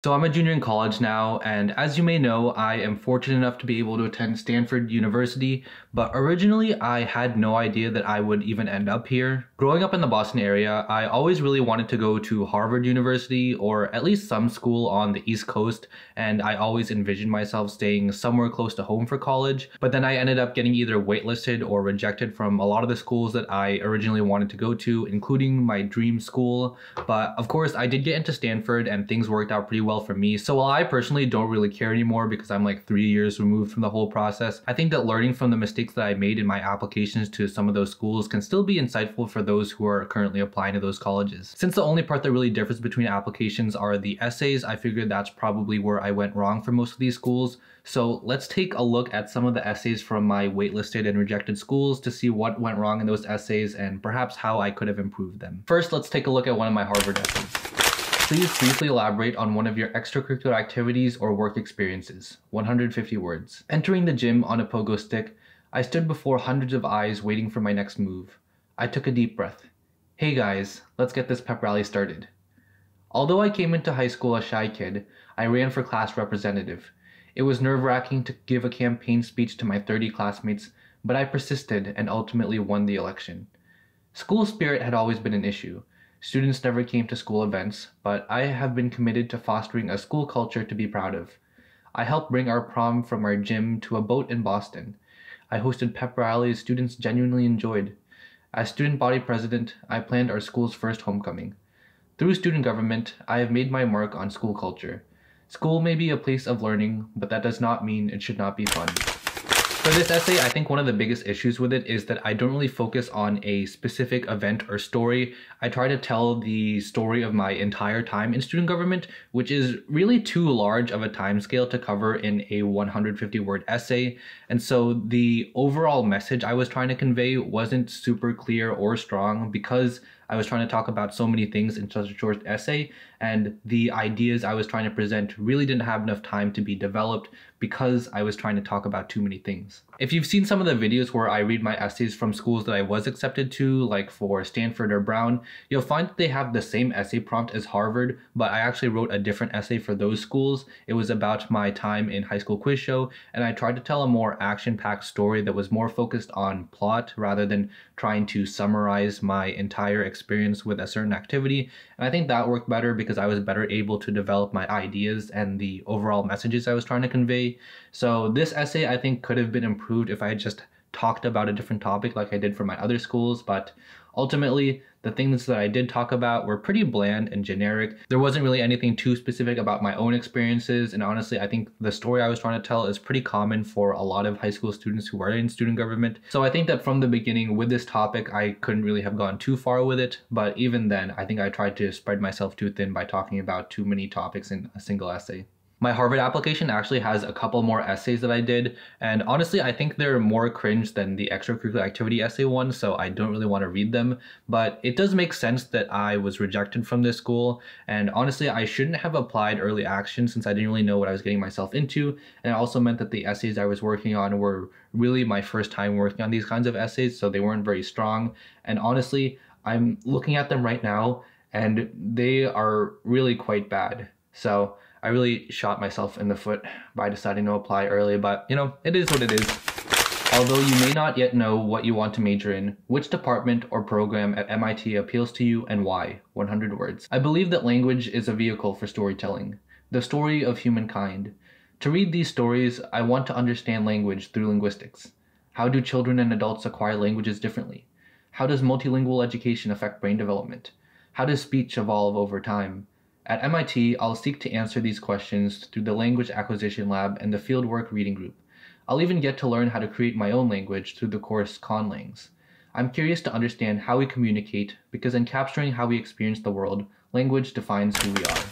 So I'm a junior in college now, and as you may know, I am fortunate enough to be able to attend Stanford University, but originally I had no idea that I would even end up here. Growing up in the Boston area, I always really wanted to go to Harvard University or at least some school on the East Coast, and I always envisioned myself staying somewhere close to home for college, but then I ended up getting either waitlisted or rejected from a lot of the schools that I originally wanted to go to, including my dream school. But of course, I did get into Stanford and things worked out pretty well for me. So while I personally don't really care anymore because I'm like 3 years removed from the whole process, I think that learning from the mistakes that I made in my applications to some of those schools can still be insightful for those who are currently applying to those colleges. Since the only part that really differs between applications are the essays, I figured that's probably where I went wrong for most of these schools. So let's take a look at some of the essays from my waitlisted and rejected schools to see what went wrong in those essays and perhaps how I could have improved them. First, let's take a look at one of my Harvard essays. Please briefly elaborate on one of your extracurricular activities or work experiences. 150 words. Entering the gym on a pogo stick, I stood before hundreds of eyes waiting for my next move. I took a deep breath. Hey guys, let's get this pep rally started. Although I came into high school a shy kid, I ran for class representative. It was nerve-wracking to give a campaign speech to my 30 classmates, but I persisted and ultimately won the election. School spirit had always been an issue. Students never came to school events, but I have been committed to fostering a school culture to be proud of. I helped bring our prom from our gym to a boat in Boston. I hosted pep rallies students genuinely enjoyed. As student body president, I planned our school's first homecoming. Through student government, I have made my mark on school culture. School may be a place of learning, but that does not mean it should not be fun. For this essay, I think one of the biggest issues with it is that I don't really focus on a specific event or story. I try to tell the story of my entire time in student government, which is really too large of a time scale to cover in a 150-word essay. And so the overall message I was trying to convey wasn't super clear or strong because I was trying to talk about so many things in such a short essay, and the ideas I was trying to present really didn't have enough time to be developed because I was trying to talk about too many things. If you've seen some of the videos where I read my essays from schools that I was accepted to, like for Stanford or Brown, you'll find that they have the same essay prompt as Harvard, but I actually wrote a different essay for those schools. It was about my time in high school quiz show, and I tried to tell a more action-packed story that was more focused on plot rather than trying to summarize my entire experience with a certain activity. And I think that worked better because I was better able to develop my ideas and the overall messages I was trying to convey. So this essay I think could have been improved if I had just talked about a different topic like I did for my other schools, but ultimately the things that I did talk about were pretty bland and generic. There wasn't really anything too specific about my own experiences, and honestly I think the story I was trying to tell is pretty common for a lot of high school students who are in student government. So I think that from the beginning with this topic I couldn't really have gone too far with it, but even then I think I tried to spread myself too thin by talking about too many topics in a single essay. My Harvard application actually has a couple more essays that I did, and honestly I think they're more cringe than the extracurricular activity essay one, so I don't really want to read them, but it does make sense that I was rejected from this school, and honestly I shouldn't have applied early action since I didn't really know what I was getting myself into, and it also meant that the essays I was working on were really my first time working on these kinds of essays, so they weren't very strong, and honestly I'm looking at them right now and they are really quite bad. So I really shot myself in the foot by deciding to apply early, but you know, it is what it is. Although you may not yet know what you want to major in, which department or program at MIT appeals to you and why? 100 words. I believe that language is a vehicle for storytelling, the story of humankind. To read these stories, I want to understand language through linguistics. How do children and adults acquire languages differently? How does multilingual education affect brain development? How does speech evolve over time? At MIT, I'll seek to answer these questions through the Language Acquisition Lab and the Fieldwork Reading Group. I'll even get to learn how to create my own language through the course Conlangs. I'm curious to understand how we communicate because in capturing how we experience the world, language defines who we are.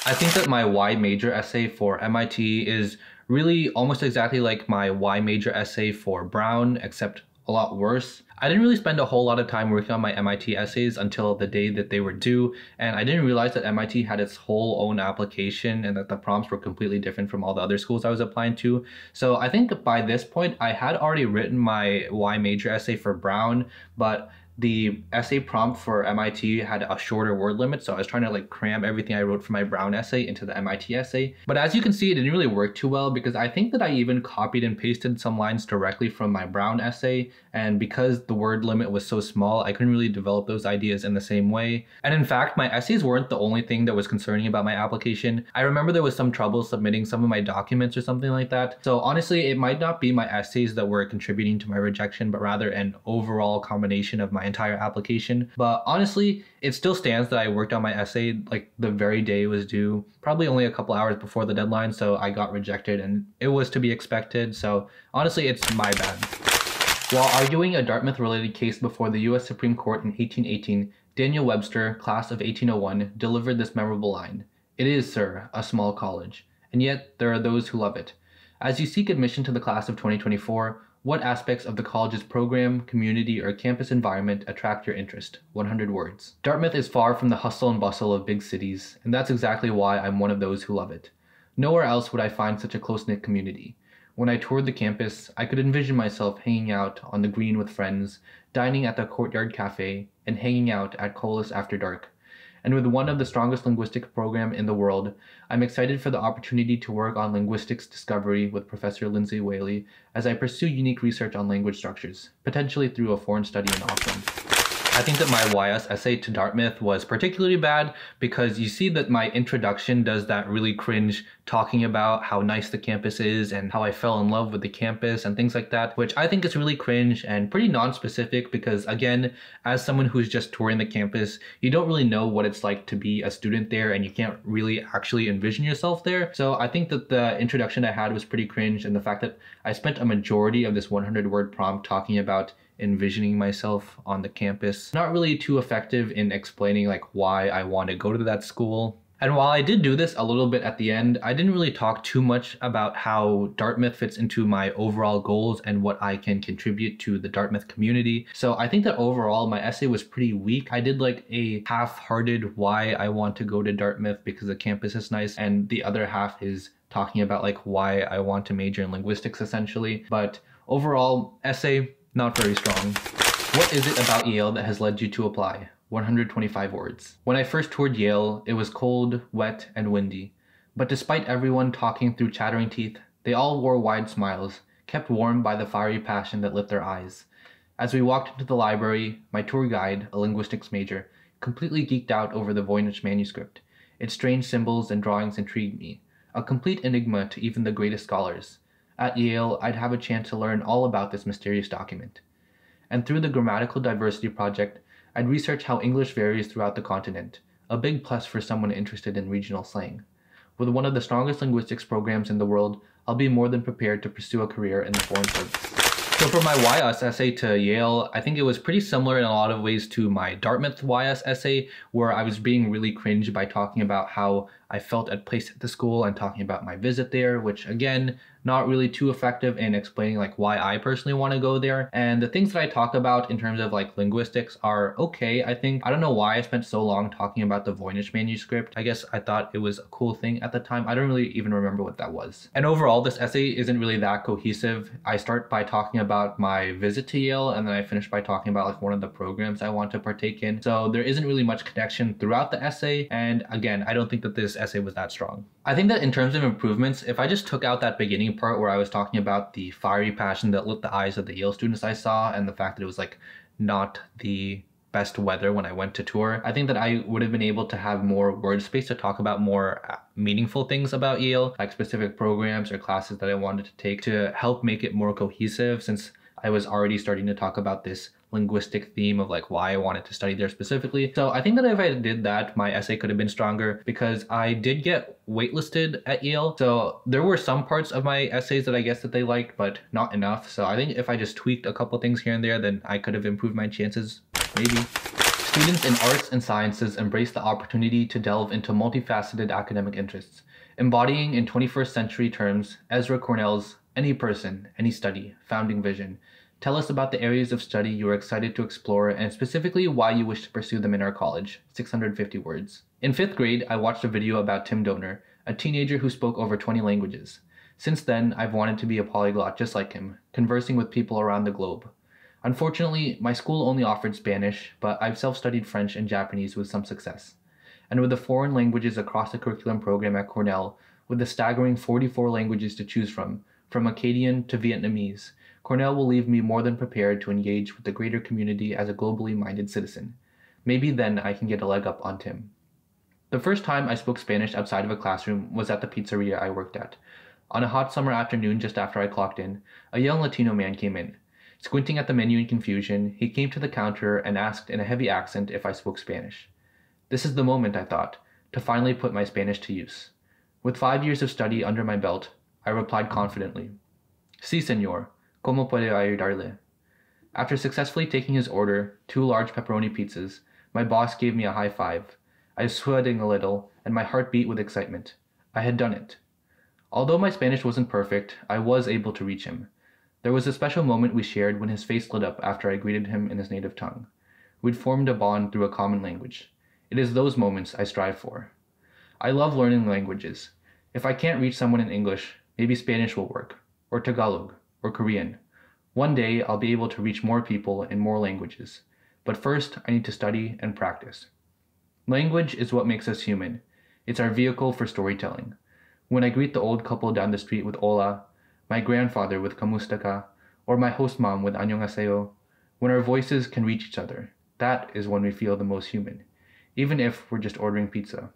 I think that my why major essay for MIT is really almost exactly like my why major essay for Brown, except a lot worse. I didn't really spend a whole lot of time working on my MIT essays until the day that they were due, and I didn't realize that MIT had its whole own application and that the prompts were completely different from all the other schools I was applying to. So I think by this point I had already written my why major essay for Brown, but the essay prompt for MIT had a shorter word limit, so I was trying to like cram everything I wrote for my Brown essay into the MIT essay. But as you can see, it didn't really work too well because I think that I even copied and pasted some lines directly from my Brown essay, and because the word limit was so small, I couldn't really develop those ideas in the same way. And in fact, my essays weren't the only thing that was concerning about my application. I remember there was some trouble submitting some of my documents or something like that. So honestly, it might not be my essays that were contributing to my rejection, but rather an overall combination of my entire application. But honestly, it still stands that I worked on my essay like the very day it was due, probably only a couple hours before the deadline, so I got rejected and it was to be expected. So honestly, it's my bad. While arguing a Dartmouth-related case before the US Supreme Court in 1818, Daniel Webster, class of 1801, delivered this memorable line: "It is, sir, a small college, and yet there are those who love it." As you seek admission to the class of 2024, what aspects of the college's program, community, or campus environment attract your interest? 100 words. Dartmouth is far from the hustle and bustle of big cities, and that's exactly why I'm one of those who love it. Nowhere else would I find such a close-knit community. When I toured the campus, I could envision myself hanging out on the green with friends, dining at the Courtyard Cafe, and hanging out at Colas after dark. And with one of the strongest linguistic programs in the world, I'm excited for the opportunity to work on linguistics discovery with Professor Lindsay Whaley as I pursue unique research on language structures, potentially through a foreign study in Auckland. I think that my YS essay to Dartmouth was particularly bad because you see that my introduction does that really cringe talking about how nice the campus is and how I fell in love with the campus and things like that, which I think is really cringe and pretty non-specific because, again, as someone who's just touring the campus, you don't really know what it's like to be a student there and you can't really actually envision yourself there. So I think that the introduction I had was pretty cringe, and the fact that I spent a majority of this 100-word prompt talking about envisioning myself on the campus, not really too effective in explaining like why I want to go to that school. And while I did do this a little bit at the end, I didn't really talk too much about how Dartmouth fits into my overall goals and what I can contribute to the Dartmouth community. So I think that overall my essay was pretty weak. I did like a half-hearted why I want to go to Dartmouth because the campus is nice, and the other half is talking about like why I want to major in linguistics essentially. But overall, essay, not very strong. What is it about Yale that has led you to apply? 125 words. When I first toured Yale, it was cold, wet, and windy. But despite everyone talking through chattering teeth, they all wore wide smiles, kept warm by the fiery passion that lit their eyes. As we walked into the library, my tour guide, a linguistics major, completely geeked out over the Voynich manuscript. Its strange symbols and drawings intrigued me, a complete enigma to even the greatest scholars. At Yale, I'd have a chance to learn all about this mysterious document. And through the Grammatical Diversity Project, I'd research how English varies throughout the continent, a big plus for someone interested in regional slang. With one of the strongest linguistics programs in the world, I'll be more than prepared to pursue a career in the Foreign Service. So for my YS essay to Yale, I think it was pretty similar in a lot of ways to my Dartmouth YS essay, where I was being really cringe by talking about how I felt at place at the school and talking about my visit there, which again, not really too effective in explaining like why I personally want to go there. And the things that I talk about in terms of like linguistics are okay, I think. I don't know why I spent so long talking about the Voynich manuscript. I guess I thought it was a cool thing at the time. I don't really even remember what that was. And overall, this essay isn't really that cohesive. I start by talking about my visit to Yale, and then I finish by talking about like one of the programs I want to partake in. So there isn't really much connection throughout the essay. And again, I don't think that this essay was that strong. I think that in terms of improvements, if I just took out that beginning part where I was talking about the fiery passion that lit the eyes of the Yale students I saw and the fact that it was like not the best weather when I went to tour, I think that I would have been able to have more word space to talk about more meaningful things about Yale, like specific programs or classes that I wanted to take to help make it more cohesive, since I was already starting to talk about this linguistic theme of like why I wanted to study there specifically. So I think that if I did that, my essay could have been stronger because I did get waitlisted at Yale. So there were some parts of my essays that I guess that they liked, but not enough. So I think if I just tweaked a couple things here and there, then I could have improved my chances, maybe. Students in arts and sciences embrace the opportunity to delve into multifaceted academic interests, embodying in 21st century terms Ezra Cornell's "Any Person, Any Study" founding vision. Tell us about the areas of study you are excited to explore and specifically why you wish to pursue them in our college. 650 words. In 5th grade, I watched a video about Tim Donor, a teenager who spoke over 20 languages. Since then, I've wanted to be a polyglot just like him, conversing with people around the globe. Unfortunately, my school only offered Spanish, but I've self-studied French and Japanese with some success. And with the foreign languages across the curriculum program at Cornell, with a staggering 44 languages to choose from Akkadian to Vietnamese, Cornell will leave me more than prepared to engage with the greater community as a globally minded citizen. Maybe then I can get a leg up on Tim. The first time I spoke Spanish outside of a classroom was at the pizzeria I worked at. On a hot summer afternoon just after I clocked in, a young Latino man came in. Squinting at the menu in confusion, he came to the counter and asked in a heavy accent if I spoke Spanish. This is the moment, I thought, to finally put my Spanish to use. With 5 years of study under my belt, I replied confidently, "Sí, señor. ¿Cómo puedo ayudarle?" After successfully taking his order, 2 large pepperoni pizzas, my boss gave me a high five. I was sweating a little, and my heart beat with excitement. I had done it. Although my Spanish wasn't perfect, I was able to reach him. There was a special moment we shared when his face lit up after I greeted him in his native tongue. We'd formed a bond through a common language. It is those moments I strive for. I love learning languages. If I can't reach someone in English, maybe Spanish will work, or Tagalog, or Korean. One day I'll be able to reach more people in more languages. But first, I need to study and practice. Language is what makes us human. It's our vehicle for storytelling. When I greet the old couple down the street with Hola, my grandfather with Kamusta ka, or my host mom with Annyeonghaseyo, when our voices can reach each other, that is when we feel the most human, even if we're just ordering pizza.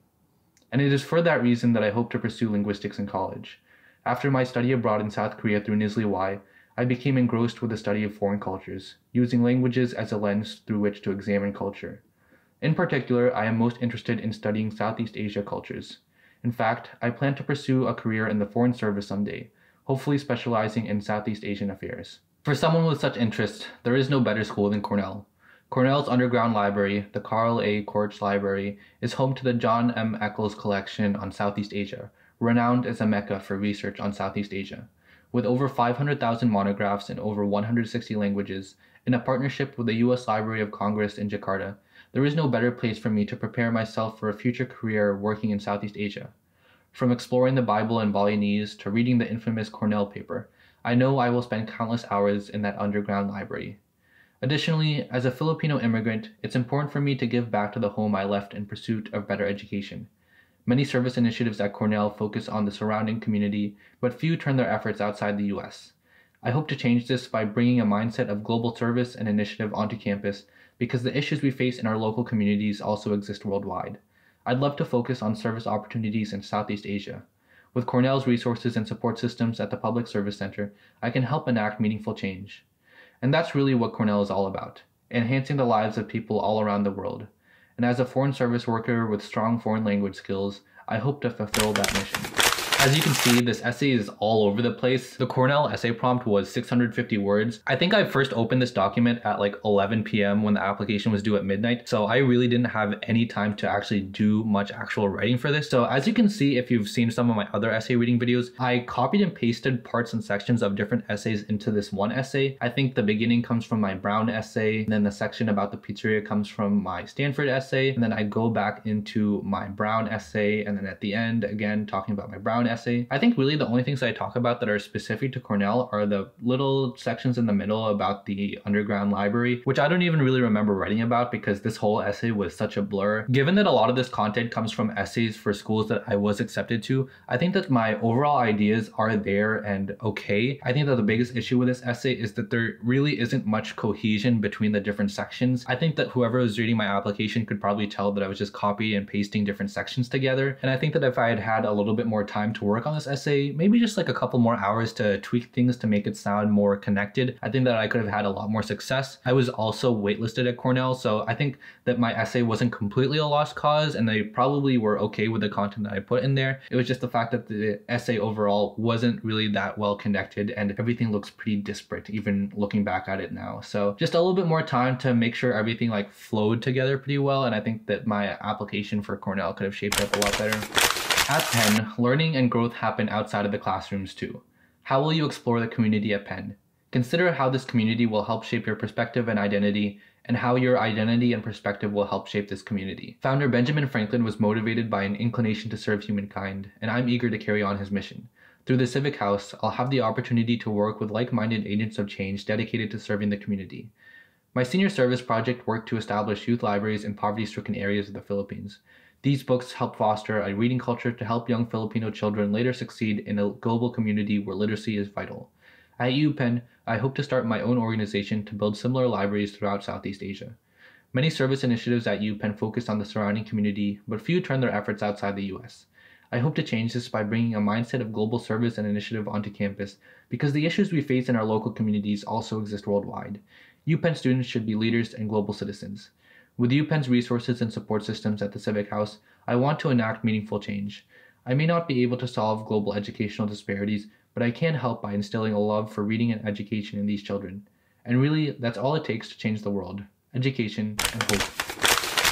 And it is for that reason that I hope to pursue linguistics in college. After my study abroad in South Korea through Nisley Y, I became engrossed with the study of foreign cultures, using languages as a lens through which to examine culture. In particular, I am most interested in studying Southeast Asia cultures. In fact, I plan to pursue a career in the Foreign Service someday, hopefully specializing in Southeast Asian affairs. For someone with such interests, there is no better school than Cornell. Cornell's underground library, the Carl A. Korch Library, is home to the John M. Eccles Collection on Southeast Asia, renowned as a mecca for research on Southeast Asia. With over 500,000 monographs in over 160 languages, in a partnership with the U.S. Library of Congress in Jakarta, there is no better place for me to prepare myself for a future career working in Southeast Asia. From exploring the Bible in Balinese to reading the infamous Cornell paper, I know I will spend countless hours in that underground library. Additionally, as a Filipino immigrant, it's important for me to give back to the home I left in pursuit of better education. Many service initiatives at Cornell focus on the surrounding community, but few turn their efforts outside the U.S. I hope to change this by bringing a mindset of global service and initiative onto campus, because the issues we face in our local communities also exist worldwide. I'd love to focus on service opportunities in Southeast Asia. With Cornell's resources and support systems at the Public Service Center, I can help enact meaningful change. And that's really what Cornell is all about, enhancing the lives of people all around the world. And as a foreign service worker with strong foreign language skills, I hope to fulfill that mission. As you can see, this essay is all over the place. The Cornell essay prompt was 650 words. I think I first opened this document at like 11 p.m. when the application was due at midnight, so I really didn't have any time to actually do much actual writing for this. So as you can see, if you've seen some of my other essay reading videos, I copied and pasted parts and sections of different essays into this one essay. I think the beginning comes from my Brown essay, and then the section about the pizzeria comes from my Stanford essay, and then I go back into my Brown essay, and then at the end, again, talking about my Brown essay. I think really the only things I talk about that are specific to Cornell are the little sections in the middle about the underground library, which I don't even really remember writing about because this whole essay was such a blur. Given that a lot of this content comes from essays for schools that I was accepted to, I think that my overall ideas are there and okay. I think that the biggest issue with this essay is that there really isn't much cohesion between the different sections. I think that whoever was reading my application could probably tell that I was just copying and pasting different sections together. And I think that if I had had a little bit more time to work on this essay, maybe just like a couple more hours to tweak things to make it sound more connected, I think that I could have had a lot more success. I was also waitlisted at Cornell, so I think that my essay wasn't completely a lost cause, and they probably were okay with the content that I put in there. It was just the fact that the essay overall wasn't really that well connected, and everything looks pretty disparate, even looking back at it now. So just a little bit more time to make sure everything like flowed together pretty well, and I think that my application for Cornell could have shaped up a lot better. At Penn, learning and growth happen outside of the classrooms too. How will you explore the community at Penn? Consider how this community will help shape your perspective and identity, and how your identity and perspective will help shape this community. Founder Benjamin Franklin was motivated by an inclination to serve humankind, and I'm eager to carry on his mission. Through the Civic House, I'll have the opportunity to work with like-minded agents of change dedicated to serving the community. My senior service project worked to establish youth libraries in poverty-stricken areas of the Philippines. These books help foster a reading culture to help young Filipino children later succeed in a global community where literacy is vital. At UPenn, I hope to start my own organization to build similar libraries throughout Southeast Asia. Many service initiatives at UPenn focus on the surrounding community, but few turn their efforts outside the US. I hope to change this by bringing a mindset of global service and initiative onto campus, because the issues we face in our local communities also exist worldwide. UPenn students should be leaders and global citizens. With UPenn's resources and support systems at the Civic House, I want to enact meaningful change. I may not be able to solve global educational disparities, but I can help by instilling a love for reading and education in these children. And really, that's all it takes to change the world. Education and hope.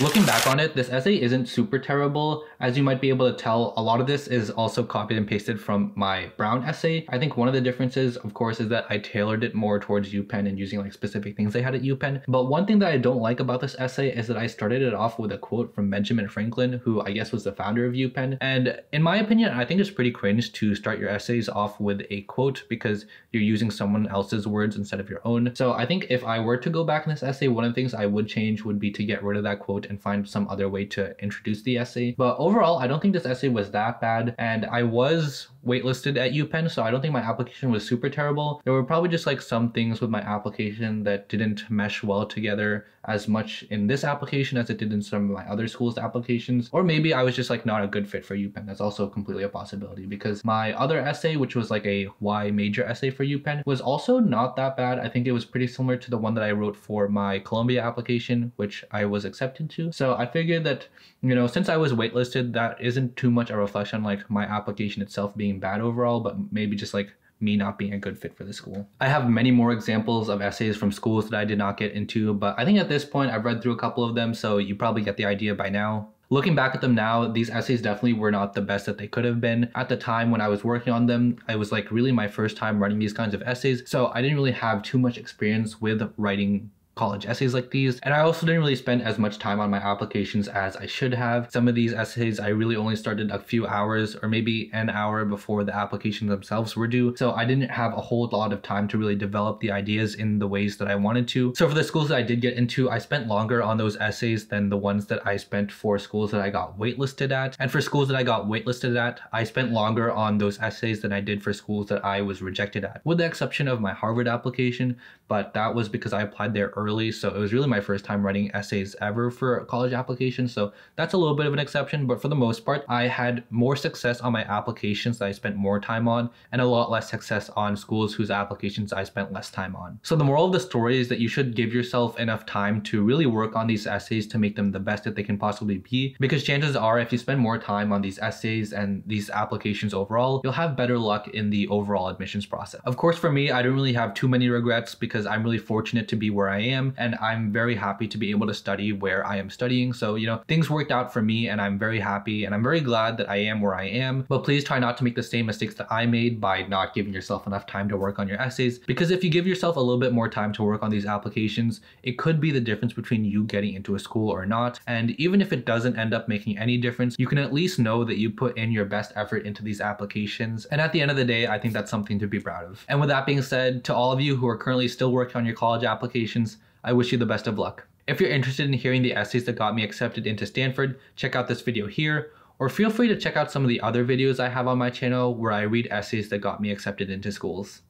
Looking back on it, this essay isn't super terrible. As you might be able to tell, a lot of this is also copied and pasted from my Brown essay. I think one of the differences, of course, is that I tailored it more towards UPenn and using like specific things they had at UPenn. But one thing that I don't like about this essay is that I started it off with a quote from Benjamin Franklin, who I guess was the founder of UPenn. And in my opinion, I think it's pretty cringe to start your essays off with a quote because you're using someone else's words instead of your own. So I think if I were to go back in this essay, one of the things I would change would be to get rid of that quote and find some other way to introduce the essay. But overall, I don't think this essay was that bad, and I was waitlisted at UPenn, so I don't think my application was super terrible. There were probably just like some things with my application that didn't mesh well together as much in this application as it did in some of my other schools' applications. Or maybe I was just like not a good fit for UPenn. That's also completely a possibility, because my other essay, which was like a Y major essay for UPenn, was also not that bad. I think it was pretty similar to the one that I wrote for my Columbia application, which I was accepted to. So I figured that, you know, since I was waitlisted, that isn't too much a reflection on like my application itself being bad overall, but maybe just like me not being a good fit for the school. I have many more examples of essays from schools that I did not get into, but I think at this point I've read through a couple of them, so you probably get the idea by now. Looking back at them now, these essays definitely were not the best that they could have been. At the time when I was working on them, it was like really my first time writing these kinds of essays, so I didn't really have too much experience with writing college essays like these, and I also didn't really spend as much time on my applications as I should have. Some of these essays I really only started a few hours or maybe an hour before the applications themselves were due, so I didn't have a whole lot of time to really develop the ideas in the ways that I wanted to. So for the schools that I did get into, I spent longer on those essays than the ones that I spent for schools that I got waitlisted at, and for schools that I got waitlisted at, I spent longer on those essays than I did for schools that I was rejected at, with the exception of my Harvard application, but that was because I applied there early, so it was really my first time writing essays ever for a college application, so that's a little bit of an exception. But for the most part, I had more success on my applications that I spent more time on, and a lot less success on schools whose applications I spent less time on. So the moral of the story is that you should give yourself enough time to really work on these essays to make them the best that they can possibly be, because chances are if you spend more time on these essays and these applications overall, you'll have better luck in the overall admissions process. Of course, for me, I don't really have too many regrets because I'm really fortunate to be where I am, and I'm very happy to be able to study where I am studying. So, you know, things worked out for me, and I'm very happy, and I'm very glad that I am where I am. But please try not to make the same mistakes that I made by not giving yourself enough time to work on your essays, because if you give yourself a little bit more time to work on these applications, it could be the difference between you getting into a school or not. And even if it doesn't end up making any difference, you can at least know that you put in your best effort into these applications. And at the end of the day, I think that's something to be proud of. And with that being said, to all of you who are currently still working on your college applications, I wish you the best of luck. If you're interested in hearing the essays that got me accepted into Stanford, check out this video here, or feel free to check out some of the other videos I have on my channel where I read essays that got me accepted into schools.